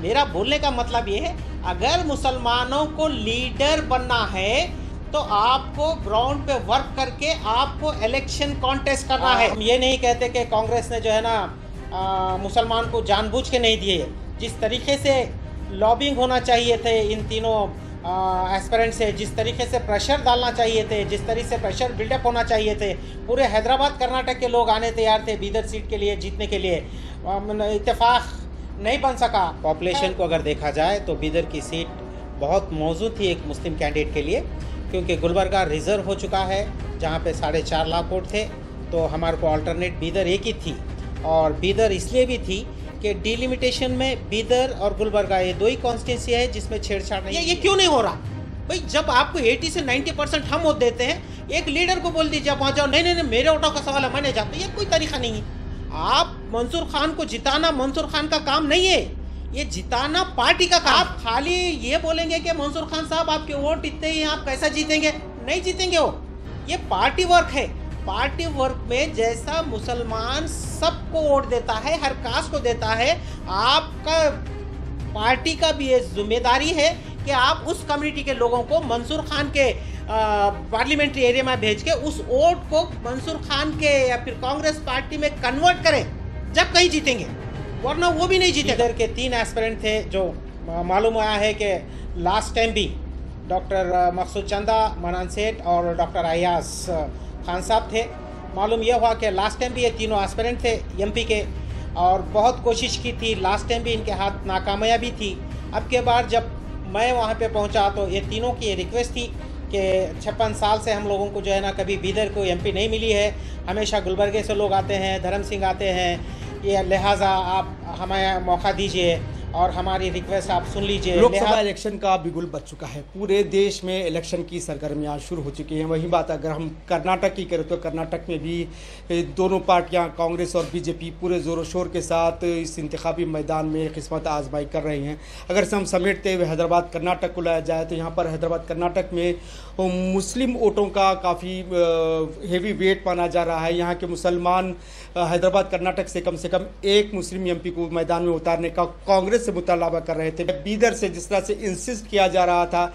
मेरा बोलने का मतलब ये है, अगर मुसलमानों को लीडर बनना है तो आपको ग्राउंड पे वर्क करके आपको इलेक्शन कॉन्टेस्ट करना है। हम ये नहीं कहते कि कांग्रेस ने जो है ना मुसलमान को जानबूझ के नहीं दिए। जिस तरीके से लॉबिंग होना चाहिए थे इन तीनों एस्पिरेंट से, जिस तरीके से प्रेशर डालना चाहिए थे, जिस तरीके से प्रेशर बिल्डअप होना चाहिए थे, पूरे हैदराबाद कर्नाटक के लोग आने तैयार थे बीदर सीट के लिए जीतने के लिए, इत्तेफाक नहीं बन सका। पॉपुलेशन को अगर देखा जाए तो बीदर की सीट बहुत मौजूद थी एक मुस्लिम कैंडिडेट के लिए, क्योंकि गुलबर्गा रिज़र्व हो चुका है जहाँ पे 4.5 लाख वोट थे। तो हमारे को अल्टरनेट बीदर एक ही थी, और बीदर इसलिए भी थी कि डिलिमिटेशन में बीदर और गुलबर्गा ये दो ही कॉन्स्टिट्यूंसी है जिसमें छेड़छाड़ नहीं। ये क्यों नहीं हो रहा भाई? जब आपको 80 से 90% हम वोट देते हैं, एक लीडर को बोल दीजिए वहाँ जाओ, नहीं नहीं नहीं मेरे वोटों का सवाल है मैंने जाता, ये कोई तरीका नहीं है। आप मंसूर खान को जिताना मंसूर खान का काम नहीं है, ये जिताना पार्टी का काम। आप खाली ये बोलेंगे कि मंसूर खान साहब आपके वोट इतने ही, आप कैसा जीतेंगे? नहीं जीतेंगे वो। ये पार्टी वर्क है। पार्टी वर्क में जैसा मुसलमान सबको वोट देता है, हर कास्ट को देता है, आपका पार्टी का भी ये जिम्मेदारी है कि आप उस कम्युनिटी के लोगों को मंसूर खान के पार्लियामेंट्री एरिया में भेज के उस वोट को मंसूर खान के या फिर कांग्रेस पार्टी में कन्वर्ट करें, जब कहीं जीतेंगे, वरना वो भी नहीं जीते। इधर के 3 एस्पिरेंट थे जो मालूम आया है कि लास्ट टाइम भी डॉक्टर मकसूद चंदा, मनान सेठ और डॉक्टर अयाज खान साहब थे। मालूम यह हुआ कि लास्ट टाइम भी ये तीनों एस्पिरेंट थे एमपी के, और बहुत कोशिश की थी, लास्ट टाइम भी इनके हाथ नाकामयाबी थी। अब के बार जब मैं वहाँ पे पहुँचा तो ये तीनों की ये रिक्वेस्ट थी कि 56 साल से हम लोगों को जो है ना कभी बीदर को एमपी नहीं मिली है, हमेशा गुलबर्गे से लोग आते हैं, धर्म सिंह आते हैं, ये लिहाजा आप हमें मौका दीजिए और हमारी रिक्वेस्ट आप सुन लीजिए। लोकसभा इलेक्शन का बिगुल बज चुका है, पूरे देश में इलेक्शन की सरगर्मियां शुरू हो चुकी हैं। वही बात अगर हम कर्नाटक की करें तो कर्नाटक में भी दोनों पार्टियां कांग्रेस और बीजेपी पूरे ज़ोरों शोर के साथ इस इंतखाबी मैदान में किस्मत आजमाई कर रहे हैं। अगर हम समेटते हुए हैदराबाद कर्नाटक को लाया जाए तो यहाँ पर हैदराबाद कर्नाटक में मुस्लिम वोटों का काफ़ी हेवी वेट माना जा रहा है। यहाँ के मुसलमान हैदराबाद कर्नाटक से कम एक मुस्लिम एमपी को मैदान में उतारने का कांग्रेस से मुतालबा कर रहे थे। बीदर से जिस तरह से इंसिस्ट किया जा रहा था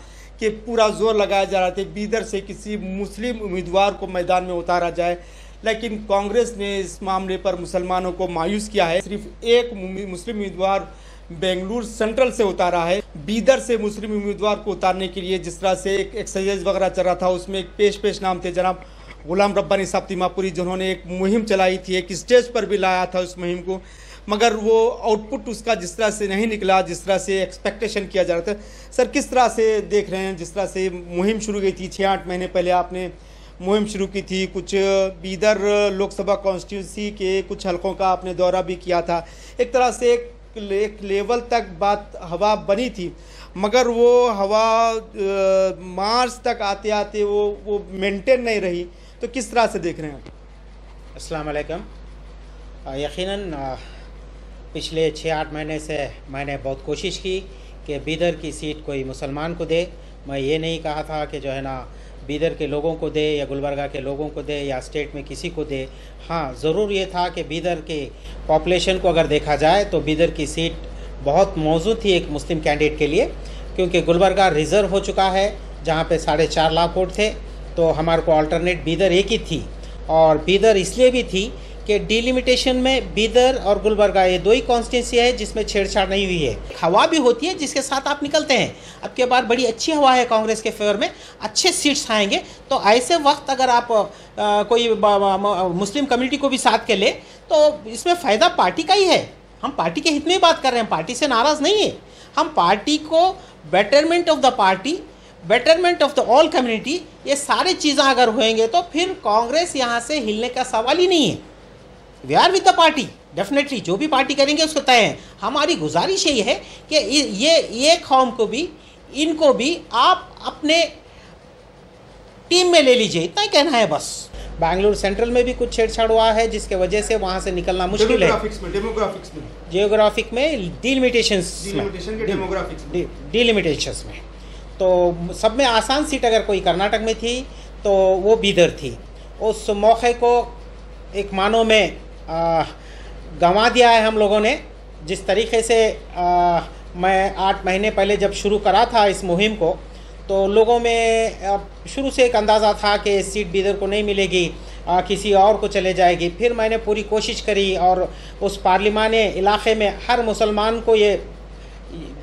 कि पूरा जोर लगाया जा रहा था बीदर से किसी मुस्लिम उम्मीदवार को मैदान में उतारा जाए, लेकिन कांग्रेस ने इस मामले पर मुसलमानों को मायूस किया है। सिर्फ एक मुस्लिम उम्मीदवार बेंगलुरु सेंट्रल से उतारा है। बीदर से मुस्लिम उम्मीदवार को उतारने के लिए जिस तरह से एक एक्सरसाइज वगैरह चल रहा था, उसमें एक पेश नाम थे जनाब गुलाम रब्बानी साहब तिमापुरी, जिन्होंने एक मुहिम चलाई थी, एक स्टेज पर भी लाया था उस मुहिम को, मगर वो आउटपुट उसका जिस तरह से नहीं निकला जिस तरह से एक्सपेक्टेशन किया जा रहा था। सर, किस तरह से देख रहे हैं जिस तरह से मुहिम शुरू गई थी 6-8 महीने पहले आपने मुहिम शुरू की थी, कुछ बीदर लोकसभा कॉन्स्टिट्यूंसी के कुछ हलकों का आपने दौरा भी किया था, एक तरह से एक लेवल तक बात हवा बनी थी, मगर वो हवा मार्च तक आते आते वो मेंटेन नहीं रही, तो किस तरह से देख रहे हैं आप? अस्सलाम वालेकुम। यकीनन पिछले 6-8 महीने से मैंने बहुत कोशिश की कि बीदर की सीट कोई मुसलमान को दे। मैं ये नहीं कहा था कि जो है ना बीदर के लोगों को दे या गुलबर्गा के लोगों को दे या स्टेट में किसी को दे। हाँ, ज़रूर ये था कि बीदर के पॉपुलेशन को अगर देखा जाए तो बीदर की सीट बहुत मौजूद थी एक मुस्लिम कैंडिडेट के लिए, क्योंकि गुलबर्गा रिज़र्व हो चुका है जहाँ पे 4.5 लाख वोट थे। तो हमारे को अल्टरनेट बीदर एक ही थी, और बीदर इसलिए भी थी कि डिलिमिटेशन में बीदर और गुलबर्गा ये दो ही कॉन्स्टिट्यूंसी है जिसमें छेड़छाड़ नहीं हुई है। हवा भी होती है जिसके साथ आप निकलते हैं। अब के बार बड़ी अच्छी हवा है कांग्रेस के फेवर में, अच्छे सीट्स आएंगे। तो ऐसे वक्त अगर आप कोई मुस्लिम कम्युनिटी को भी साथ के ले तो इसमें फ़ायदा पार्टी का ही है। हम पार्टी के हित में बात कर रहे हैं, पार्टी से नाराज़ नहीं है। हम पार्टी को betterment of the party, betterment of the all community, ये सारी चीज़ें अगर होंगे तो फिर कांग्रेस यहाँ से हिलने का सवाल ही नहीं है। We are with the party, definitely जो भी पार्टी करेंगे उसको तय है। हमारी गुजारिश यही है कि ये कौम को भी, इनको भी आप अपने टीम में ले लीजिए, इतना ही कहना है बस। बेंगलुरु सेंट्रल में भी कुछ छेड़छाड़ हुआ है जिसके वजह से वहाँ से निकलना मुश्किल है। जियोग्राफिक में डिलिमिटेशंस में तो सब में आसान सीट अगर कोई कर्नाटक में थी तो वो बीदर थी। उस मौके को एक मानों में गंवा दिया है हम लोगों ने। जिस तरीके से मैं 8 महीने पहले जब शुरू करा था इस मुहिम को, तो लोगों में शुरू से एक अंदाज़ा था कि सीट बीदर को नहीं मिलेगी, किसी और को चले जाएगी। फिर मैंने पूरी कोशिश करी और उस पार्लिमानी इलाके में हर मुसलमान को ये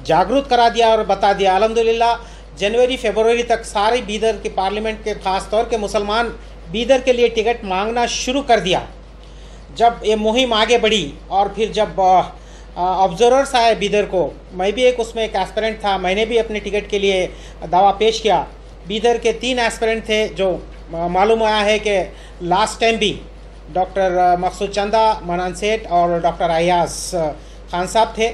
जागरूक करा दिया और बता दिया। अल्हम्दुलिल्लाह जनवरी फरवरी तक सारे बीदर के पार्लियामेंट के ख़ास तौर के मुसलमान बीदर के लिए टिकट मांगना शुरू कर दिया। जब ये मुहिम आगे बढ़ी और फिर जब ऑब्जर्वर्स आए बीदर को, मैं भी उसमें एक एस्पिरेंट था, मैंने भी अपने टिकट के लिए दावा पेश किया। बीदर के 3 एस्पिरेंट थे जो मालूम आया है कि लास्ट टाइम भी डॉक्टर मकसूद चंदा, मनान सेठ और डॉक्टर अयाज खान साहब थे।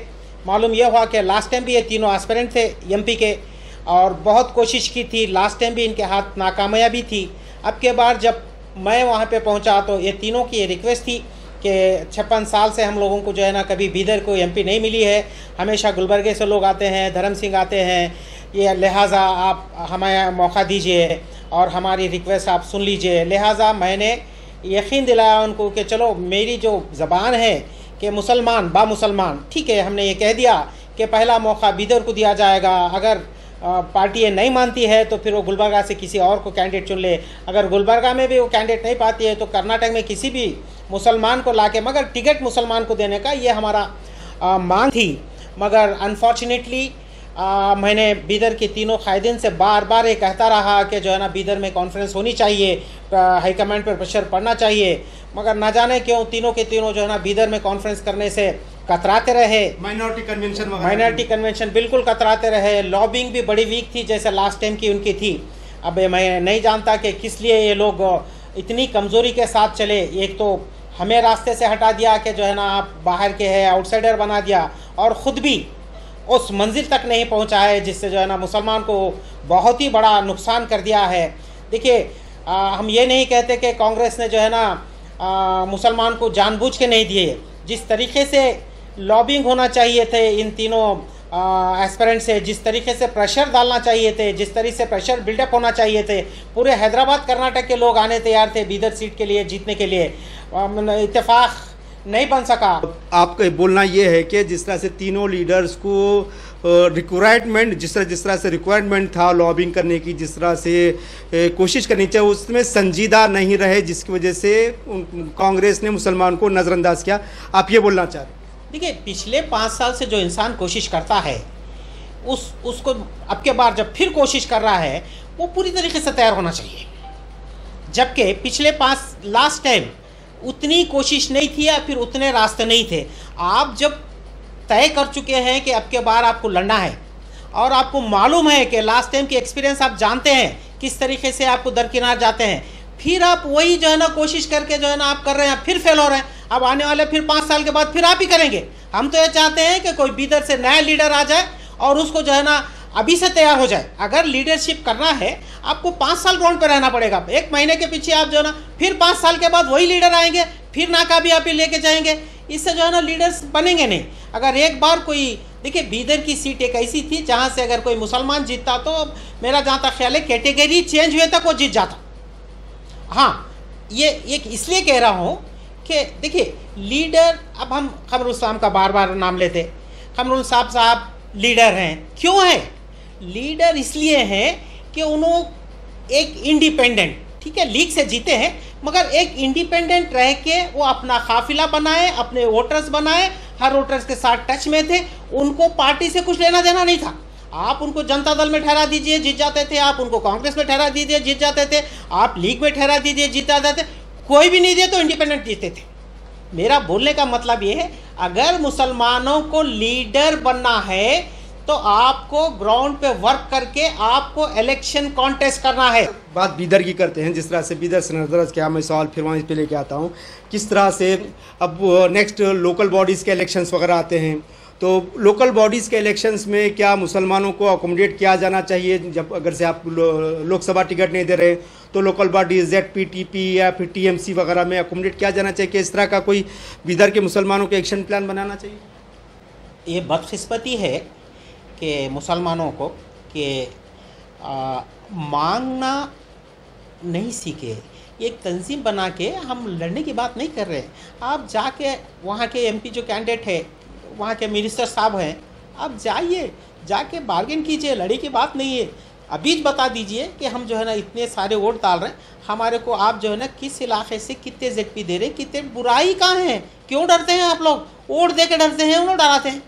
मालूम यह हुआ कि लास्ट टाइम भी ये तीनों एस्पिरेंट थे एमपी के और बहुत कोशिश की थी। लास्ट टाइम भी इनके हाथ नाकामयाबी थी। अब के बार जब मैं वहाँ पे पहुँचा तो ये तीनों की ये रिक्वेस्ट थी कि 56 साल से हम लोगों को जो है ना कभी बीदर को एमपी नहीं मिली है, हमेशा गुलबर्गे से लोग आते हैं, धर्म सिंह आते हैं, ये लिहाजा आप हमें मौका दीजिए और हमारी रिक्वेस्ट आप सुन लीजिए। लिहाजा मैंने यकीन दिलाया उनको कि चलो मेरी जो ज़बान है कि मुसलमान बा मुसलमान, ठीक है, हमने ये कह दिया कि पहला मौका बीदर को दिया जाएगा। अगर पार्टी ये नहीं मानती है तो फिर वो गुलबर्गा से किसी और को कैंडिडेट चुन ले। अगर गुलबर्गा में भी वो कैंडिडेट नहीं पाती है तो कर्नाटक में किसी भी मुसलमान को लाके, मगर टिकट मुसलमान को देने का ये हमारा मांग थी। मगर अनफॉर्चुनेटली मैंने बीदर के तीनों कायदीन से बार बार ये कहता रहा कि जो है ना बीदर में कॉन्फ्रेंस होनी चाहिए, हाईकमांड पर प्रेशर पड़ना चाहिए, मगर ना जाने क्यों तीनों के तीनों जो है ना बीदर में कॉन्फ्रेंस करने से कतराते रहे। माइनॉरिटी कन्वेंशन बिल्कुल कतराते रहे। लॉबिंग भी बड़ी वीक थी जैसे लास्ट टाइम की उनकी थी। अब मैं नहीं जानता कि किस लिए ये लोग इतनी कमज़ोरी के साथ चले। एक तो हमें रास्ते से हटा दिया कि जो है ना आप बाहर के हैं, आउटसाइडर बना दिया, और ख़ुद भी उस मंजिल तक नहीं पहुंचा है जिससे जो है ना मुसलमान को बहुत ही बड़ा नुकसान कर दिया है। देखिए हम ये नहीं कहते कि कांग्रेस ने जो है ना मुसलमान को जानबूझ के नहीं दिए। जिस तरीके से लॉबिंग होना चाहिए थे इन तीनों एस्पिरेंट से, जिस तरीके से प्रेशर डालना चाहिए थे, जिस तरीके से प्रेशर बिल्डअप होना चाहिए थे, पूरे हैदराबाद कर्नाटक के लोग आने तैयार थे बीदर सीट के लिए जीतने के लिए, इत्तेफाक नहीं बन सका। आपका बोलना ये है कि जिस तरह से तीनों लीडर्स को रिक्वायरमेंट जिस तरह से रिक्वायरमेंट था लॉबिंग करने की, जिस तरह से कोशिश करनी चाहिए, उसमें संजीदा नहीं रहे, जिसकी वजह से कांग्रेस ने मुसलमान को नज़रअंदाज किया। आप ये बोलना चाह रहे हैं? देखिए पिछले 5 साल से जो इंसान कोशिश करता है उसको अब के बार जब फिर कोशिश कर रहा है वो पूरी तरीके से तैयार होना चाहिए। जबकि पिछले 5 लास्ट टाइम उतनी कोशिश नहीं थी या फिर उतने रास्ते नहीं थे। आप जब तय कर चुके हैं कि अब के बार आपको लड़ना है और आपको मालूम है कि लास्ट टाइम की एक्सपीरियंस आप जानते हैं किस तरीके से आपको दरकिनार जाते हैं, फिर आप वही जो है ना कोशिश करके जो है ना आप कर रहे हैं, फिर फेल हो रहे हैं। अब आने वाले फिर 5 साल के बाद फिर आप ही करेंगे। हम तो ये चाहते हैं कि कोई बीदर से नया लीडर आ जाए और उसको जो है ना अभी से तैयार हो जाए। अगर लीडरशिप करना है आपको 5 साल ग्राउंड पर रहना पड़ेगा। 1 महीने के पीछे आप जो है ना फिर 5 साल के बाद वही लीडर आएंगे, फिर नाकामयाबी लेके जाएंगे। इससे जो है ना लीडर्स बनेंगे नहीं। अगर एक बार कोई, देखिए बीदर की सीट एक ऐसी थी जहाँ से अगर कोई मुसलमान जीतता तो मेरा जहाँ तक ख्याल है कैटेगरी चेंज हुए तक वो जीत जाता। हाँ, ये एक इसलिए कह रहा हूँ कि देखिए लीडर, अब हम कमरुल इस्लाम का बार बार नाम लेते, कमरुल साहब लीडर हैं। क्यों हैं लीडर? इसलिए हैं कि उन्होंने एक इंडिपेंडेंट, ठीक है, लीग से जीते हैं, मगर एक इंडिपेंडेंट रह के वो अपना काफिला बनाए, अपने वोटर्स बनाए, हर वोटर्स के साथ टच में थे। उनको पार्टी से कुछ लेना देना नहीं था। आप उनको जनता दल में ठहरा दीजिए जीत जाते थे, आप उनको कांग्रेस में ठहरा दीजिए जीत जाते थे, आप लीग में ठहरा दीजिए जीत जाते थे, कोई भी नहीं दिए तो इंडिपेंडेंट जीते थे। मेरा बोलने का मतलब ये है, अगर मुसलमानों को लीडर बनना है तो आपको ग्राउंड पे वर्क करके आपको इलेक्शन कॉन्टेस्ट करना है। बात बीदर की करते हैं, जिस तरह से बीदर से नजर क्या मैं सवाल फिर वहाँ पे लेके आता हूँ, किस तरह से अब नेक्स्ट लोकल बॉडीज़ के इलेक्शंस वगैरह आते हैं, तो लोकल बॉडीज़ के इलेक्शंस में क्या मुसलमानों को अकोमोडेट किया जाना चाहिए? जब अगर से आप लोकसभा टिकट नहीं दे रहे तो लोकल बॉडीज ZPTP या फिर TMC वगैरह में अकोमोडेट किया जाना चाहिए कि इस तरह का कोई बीदर के मुसलमानों के एक्शन प्लान बनाना चाहिए? ये बदकिस्मती है कि मुसलमानों को कि मांगना नहीं सीखे। एक तंजीम बना के हम लड़ने की बात नहीं कर रहे हैं। आप जाके वहाँ के MP जो कैंडिडेट है, वहाँ के मिनिस्टर साहब हैं, आप जाइए, जाके बार्गेन कीजिए, लड़ाई की बात नहीं है। अभी बता दीजिए कि हम जो है ना इतने सारे वोट डाल रहे हैं, हमारे को आप जो है ना किस इलाके से कितने ZP दे रहे हैं, कितने बुराई कहाँ है, क्यों डरते हैं आप लोग? वोट दे के डरते हैं, उन्होंने डराते हैं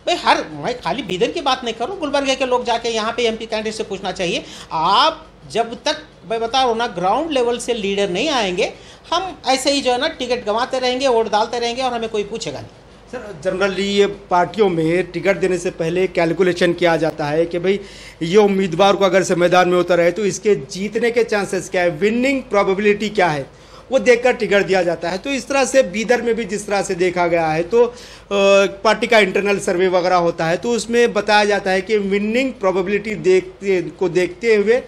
भाई। मैं खाली बीदर की बात नहीं कर रहा हूँ, गुलबर्गा के लोग जाके यहाँ पे MP कैंडिडेट से पूछना चाहिए। आप जब तक मैं बता रहा हूँ ना ग्राउंड लेवल से लीडर नहीं आएंगे, हम ऐसे ही जो है ना टिकट गंवाते रहेंगे, वोट डालते रहेंगे और हमें कोई पूछेगा नहीं। सर, जनरली ये पार्टियों में टिकट देने से पहले कैलकुलेशन किया जाता है कि भाई ये उम्मीदवार को अगर से मैदान में उतर है तो इसके जीतने के चांसेस क्या है, विनिंग प्रोबेबिलिटी क्या है, वो देखकर टिकट दिया जाता है। तो इस तरह से बीदर में भी जिस तरह से देखा गया है तो पार्टी का इंटरनल सर्वे वगैरह होता है, तो उसमें बताया जाता है कि विनिंग प्रोबेबिलिटी देखते हुए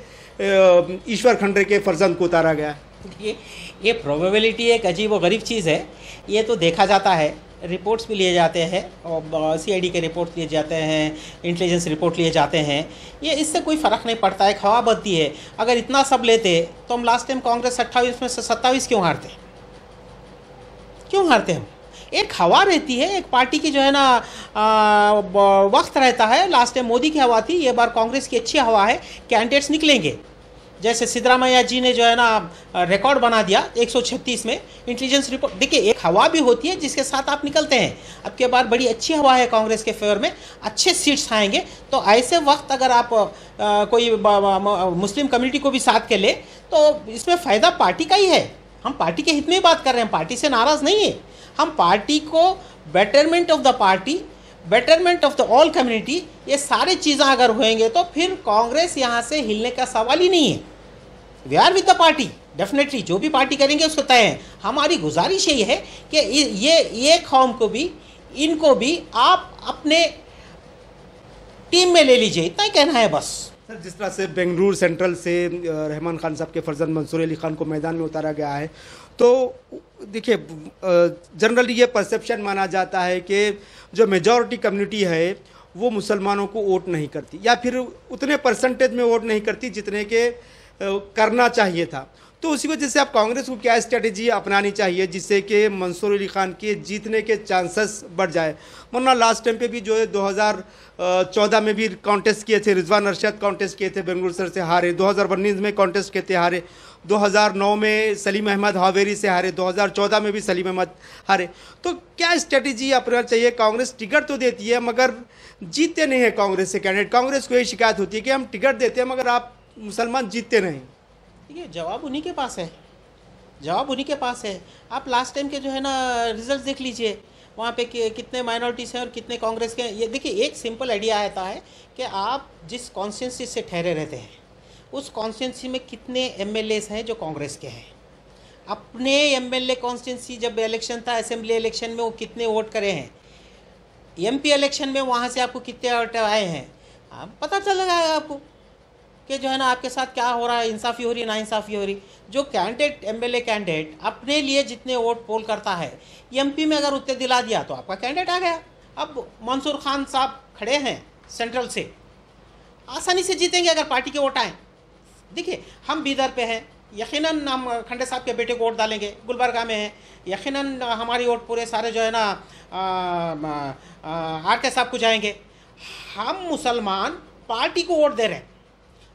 ईश्वर खंडरे के फर्जंद को उतारा गया है। ये प्रोबेबिलिटी एक अजीब व गरीब चीज़ है। ये तो देखा जाता है, रिपोर्ट्स भी लिए जाते हैं और CID के रिपोर्ट लिए जाते हैं, इंटेलिजेंस रिपोर्ट लिए जाते हैं। ये इससे कोई फ़र्क नहीं पड़ता है, खवा बनती है। अगर इतना सब लेते तो हम लास्ट टाइम कांग्रेस 28 में से 27 क्यों हारते हम? एक हवा रहती है, एक पार्टी की जो है ना वक्त रहता है। लास्ट टाइम मोदी की हवा थी, ये बार कांग्रेस की अच्छी हवा है, कैंडिडेट्स निकलेंगे। जैसे सिद्धरामैया जी ने जो है ना रिकॉर्ड बना दिया 136 में इंटेलिजेंस रिपोर्ट। देखिए, एक हवा भी होती है जिसके साथ आप निकलते हैं। अब के बार बड़ी अच्छी हवा है कांग्रेस के फेवर में, अच्छे सीट्स आएंगे। तो ऐसे वक्त अगर आप कोई मुस्लिम कम्युनिटी को भी साथ के ले तो इसमें फ़ायदा पार्टी का ही है। हम पार्टी के हित में ही बात कर रहे हैं, पार्टी से नाराज़ नहीं है। हम पार्टी को betterment of the party, betterment of the all community, ये सारी चीज़ें अगर होंगे तो फिर कांग्रेस यहाँ से हिलने का सवाल ही नहीं है। We are with the party, definitely जो भी पार्टी करेंगे उसको तय है। हमारी गुजारिश यही है कि ये कौम को भी, इनको भी आप अपने टीम में ले लीजिए, इतना ही कहना है बस। सर, जिस तरह से बेंगलुरु सेंट्रल से रहमान खान साहब के फर्जंद मंसूर अली खान को मैदान में उतारा गया है, तो देखिए जनरली ये परसेप्शन माना जाता है कि जो मेजॉरिटी कम्युनिटी है वो मुसलमानों को वोट नहीं करती, या फिर उतने परसेंटेज में वोट नहीं करती जितने के करना चाहिए था। तो उसी वजह से आप कांग्रेस को क्या स्ट्रेटेजी अपनानी चाहिए जिससे कि मंसूर अली खान के जीतने के चांसेस बढ़ जाए? वरना लास्ट टाइम पे भी जो है 2014 में भी कॉन्टेस्ट किए थे, रिजवान अरशद कॉन्टेस्ट किए थे, बेंगलुरु से हारे। 2019 में कॉन्टेस्ट किए थे, हारे। 2009 में सलीम अहमद हावेरी से हारे। 2014 में भी सलीम अहमद हारे। तो क्या स्ट्रेटेजी अपनाना चाहिए? कांग्रेस टिकट तो देती है मगर जीतते नहीं है कांग्रेस से कैंडिडेट। कांग्रेस को यही शिकायत होती है कि हम टिकट देते हैं मगर आप मुसलमान जीतते नहीं। ये जवाब उन्हीं के पास है, जवाब उन्हीं के पास है। आप लास्ट टाइम के जो है ना रिजल्ट देख लीजिए, वहाँ पे कितने माइनॉरिटीज़ हैं और कितने कांग्रेस के हैं। ये देखिए, एक सिंपल आइडिया आता है कि आप जिस कॉन्स्टिट्यूंसी से ठहरे रहते हैं उस कॉन्स्टिट्यूंसी में कितने MLAs हैं जो कांग्रेस के हैं। अपने MLA कॉन्स्टिट्यूंसी जब इलेक्शन था, असेंबली इलेक्शन में वो कितने वोट करे हैं, MP इलेक्शन में वहाँ से आपको कितने वोट आए हैं, आप पता चल जाएगा आपको कि जो है ना आपके साथ क्या हो रहा है, इंसाफ़ी हो रही है, नाइंसाफ़ी हो रही। जो कैंडिडेट MLA कैंडिडेट अपने लिए जितने वोट पोल करता है, MP में अगर उतने दिला दिया तो आपका कैंडिडेट आ गया। अब मंसूर खान साहब खड़े हैं सेंट्रल से, आसानी से जीतेंगे अगर पार्टी के वोट आए। देखिए, हम बीदर पे हैं, यकीनन हम खंडे साहब के बेटे को वोट डालेंगे। गुलबर्गा में हैं, यकीनन हमारी वोट पूरे सारे जो है ना RK साहब को जाएंगे। हम मुसलमान पार्टी को वोट दे रहे हैं।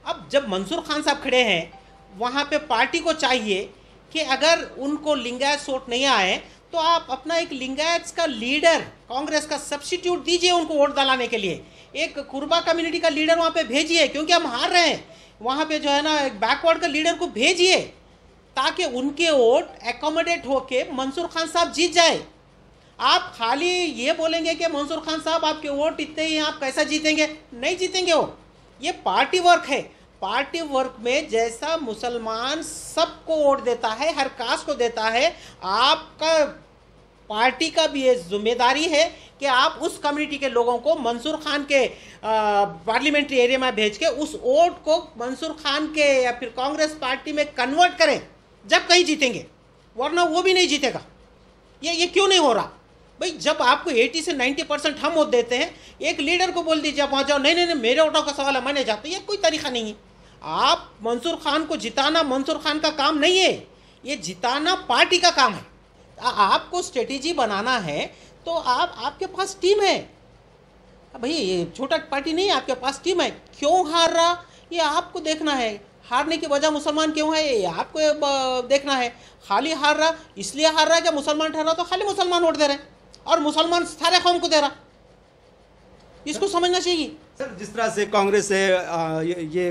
अब जब मंसूर खान साहब खड़े हैं, वहाँ पे पार्टी को चाहिए कि अगर उनको लिंगायत वोट नहीं आए तो आप अपना एक लिंगायत का लीडर, कांग्रेस का सब्स्टिट्यूट दीजिए उनको वोट दिलाने के लिए। एक कुर्बा कम्युनिटी का लीडर वहाँ पे भेजिए, क्योंकि हम हार रहे हैं। वहाँ पे जो है ना एक बैकवर्ड का लीडर को भेजिए ताकि उनके वोट एकोमोडेट होके मंसूर खान साहब जीत जाए। आप खाली ये बोलेंगे कि मंसूर खान साहब आपके वोट इतने ही, आप कैसा जीतेंगे? नहीं जीतेंगे वो। ये पार्टी वर्क है। पार्टी वर्क में जैसा मुसलमान सबको वोट देता है, हर कास्ट को देता है, आपका पार्टी का भी ये जिम्मेदारी है कि आप उस कम्युनिटी के लोगों को मंसूर खान के पार्लियामेंट्री एरिया में भेज के उस वोट को मंसूर खान के या फिर कांग्रेस पार्टी में कन्वर्ट करें, जब कहीं जीतेंगे। वरना वो भी नहीं जीतेगा। ये क्यों नहीं हो रहा भाई? जब आपको 80 से 90% हम वोट देते हैं, एक लीडर को बोल दीजिए वहाँ जाओ, नहीं मेरे वोटों का सवाल है, मैंने जाता। ये कोई तरीका नहीं है। आप मंसूर खान को जिताना मंसूर खान का काम नहीं है, ये जिताना पार्टी का काम है। आपको स्ट्रेटेजी बनाना है तो आपके पास टीम है, भाई ये छोटा पार्टी नहीं है, आपके पास टीम है, क्यों हार रहा ये आपको देखना है। हारने की वजह मुसलमान क्यों है ये आपको देखना है। खाली हार रहा इसलिए हार रहा है कि मुसलमान ठहरा तो खाली मुसलमान वोट दे रहे हैं और मुसलमान सारे कौम को दे रहा, इसको समझना चाहिए। सर, जिस तरह से कांग्रेस है ये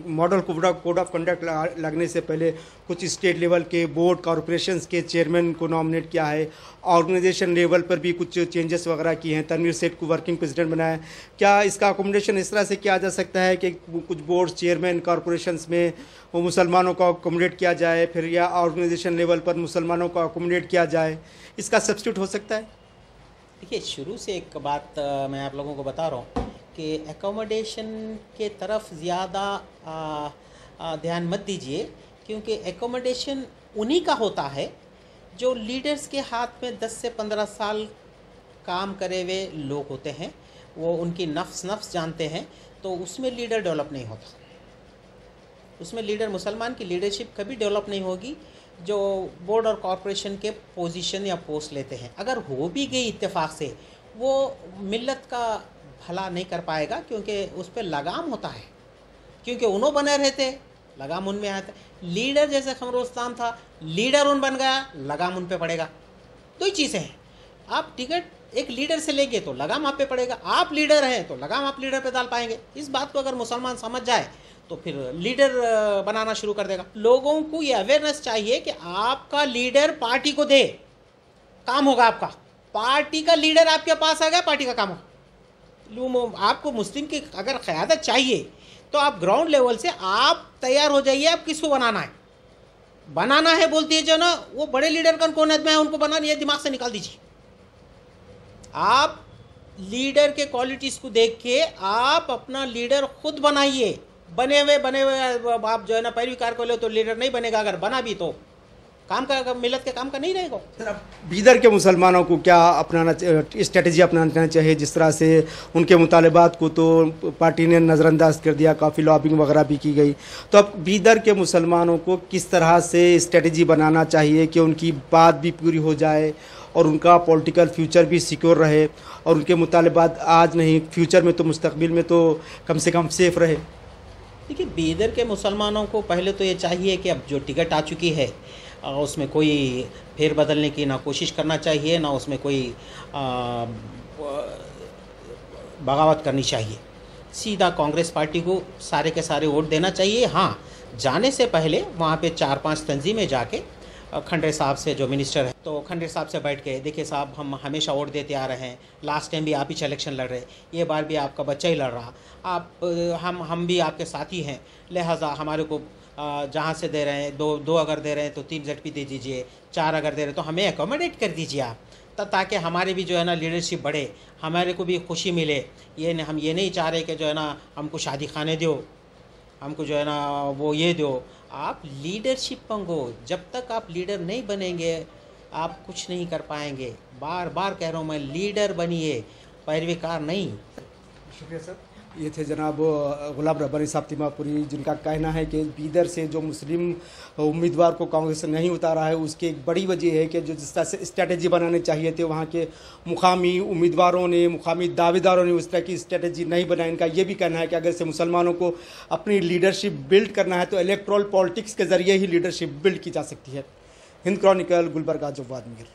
मॉडल कोड ऑफ कंडक्ट लगने से पहले कुछ स्टेट लेवल के बोर्ड कॉरपोरेशंस के चेयरमैन को नॉमिनेट किया है, ऑर्गेनाइजेशन लेवल पर भी कुछ चेंजेस वगैरह किए हैं, तनवीर सेठ को वर्किंग प्रेसिडेंट बनाया है। क्या इसका अकोमोडेशन इस तरह से किया जा सकता है कि कुछ बोर्ड चेयरमैन कॉरपोरेशंस में वो मुसलमानों को अकोमोडेट किया जाए, फिर या ऑर्गेनाइजेशन लेवल पर मुसलमानों को अकोमोडेट किया जाए, इसका सब्स्टिट्यूट हो सकता है? देखिए, शुरू से एक बात मैं आप लोगों को बता रहा हूँ कि एकोमोडेशन के तरफ ज़्यादा ध्यान मत दीजिए, क्योंकि एकोमोडेशन उन्हीं का होता है जो लीडर्स के हाथ में 10 से 15 साल काम करे हुए लोग होते हैं, वो उनकी नफ्स जानते हैं, तो उसमें लीडर डेवलप नहीं होता। उसमें लीडर मुसलमान की लीडरशिप कभी डेवलप नहीं होगी जो बोर्ड और कॉरपोरेशन के पोजीशन या पोस्ट लेते हैं। अगर हो भी गई इत्तेफाक से, वो मिल्लत का भला नहीं कर पाएगा, क्योंकि उस पर लगाम होता है, क्योंकि उन्हों बने रहते लगाम उनमें आता है। लीडर जैसे खमरोस्तान था, लीडर उन बन गया, लगाम उन पे पड़ेगा। दो ही चीज़ें हैं, आप टिकट एक लीडर से लेंगे तो लगाम आप पे पड़ेगा, आप लीडर हैं तो लगाम आप लीडर पे डाल पाएंगे। इस बात को अगर मुसलमान समझ जाए तो फिर लीडर बनाना शुरू कर देगा। लोगों को ये अवेयरनेस चाहिए कि आपका लीडर पार्टी को दे, काम होगा आपका। पार्टी का लीडर आपके पास आ गया, पार्टी का काम होगा। आपको मुस्लिम की अगर क़यादत चाहिए तो आप ग्राउंड लेवल से आप तैयार हो जाइए, आप किसको बनाना है बोलती है जो ना, वो बड़े लीडर का कौन है उनको बनाना, ये दिमाग से निकाल दीजिए। आप लीडर के क्वालिटीज़ को देख के आप अपना लीडर खुद बनाइए। बने हुए आप जो है ना पैरवीकार को ले तो लीडर नहीं बनेगा, अगर बना भी तो काम का मिलत के काम का नहीं रहेगा। सर, अब बीदर के मुसलमानों को क्या अपनाना स्ट्रेटजी अपनाना चाहिए? जिस तरह से उनके मुतालबात को तो पार्टी ने नज़रअंदाज कर दिया, काफ़ी लॉबिंग वगैरह भी की गई, तो अब बीदर के मुसलमानों को किस तरह से स्ट्रेटजी बनाना चाहिए कि उनकी बात भी पूरी हो जाए और उनका पॉलिटिकल फ्यूचर भी सिक्योर रहे और उनके मुतालबात आज नहीं फ्यूचर में तो मुस्तकबिल में तो कम से कम सेफ रहे? देखिए, बीदर के मुसलमानों को पहले तो ये चाहिए कि अब जो टिकट आ चुकी है उसमें कोई फेर बदलने की ना कोशिश करना चाहिए, ना उसमें कोई बगावत करनी चाहिए। सीधा कांग्रेस पार्टी को सारे के सारे वोट देना चाहिए। हाँ, जाने से पहले वहाँ पे 4-5 तंजीमें जाके खंडे साहब से जो मिनिस्टर है, तो खंडे साहब से बैठ के देखिए साहब, हम हमेशा वोट देते आ रहे हैं, लास्ट टाइम भी आप ही इलेक्शन लड़ रहे, ये बार भी आपका बच्चा ही लड़ रहा, आप हम भी आपके साथी हैं, लिहाजा हमारे को जहाँ से दे रहे हैं, दो अगर दे रहे हैं तो 3 ZP दे दीजिए, 4 अगर दे रहे हैं तो हमें एकोमोडेट कर दीजिए आप, ताकि हमारे भी जो है ना लीडरशिप बढ़े, हमारे को भी खुशी मिले। हम ये नहीं चाह रहे कि जो है ना हमको शादी खाने दो, हमको जो है ना वो ये दो। आप लीडरशिप मांगो, जब तक आप लीडर नहीं बनेंगे आप कुछ नहीं कर पाएंगे। बार बार कह रहा हूँ मैं, लीडर बनिए, पैरवीकार नहीं। शुक्रिया सर। ये थे जनाब गुलाम रब्बानी साहब तिमापुरी, जिनका कहना है कि बीदर से जो मुस्लिम उम्मीदवार को कांग्रेस ने नहीं उतारा है उसकी एक बड़ी वजह है कि जो जिस तरह से स्ट्रेटजी बनाने चाहिए थे वहाँ के मुकामी उम्मीदवारों ने, मुकामी दावेदारों ने उस तरह की स्ट्रेटजी नहीं बनाई। इनका ये भी कहना है कि अगर से मुसलमानों को अपनी लीडरशिप बिल्ड करना है तो इलेक्ट्रल पॉलिटिक्स के ज़रिए ही लीडरशिप बिल्ड की जा सकती है। हिंद क्रॉनिकल, गुलबर्गा, जवाद मीर।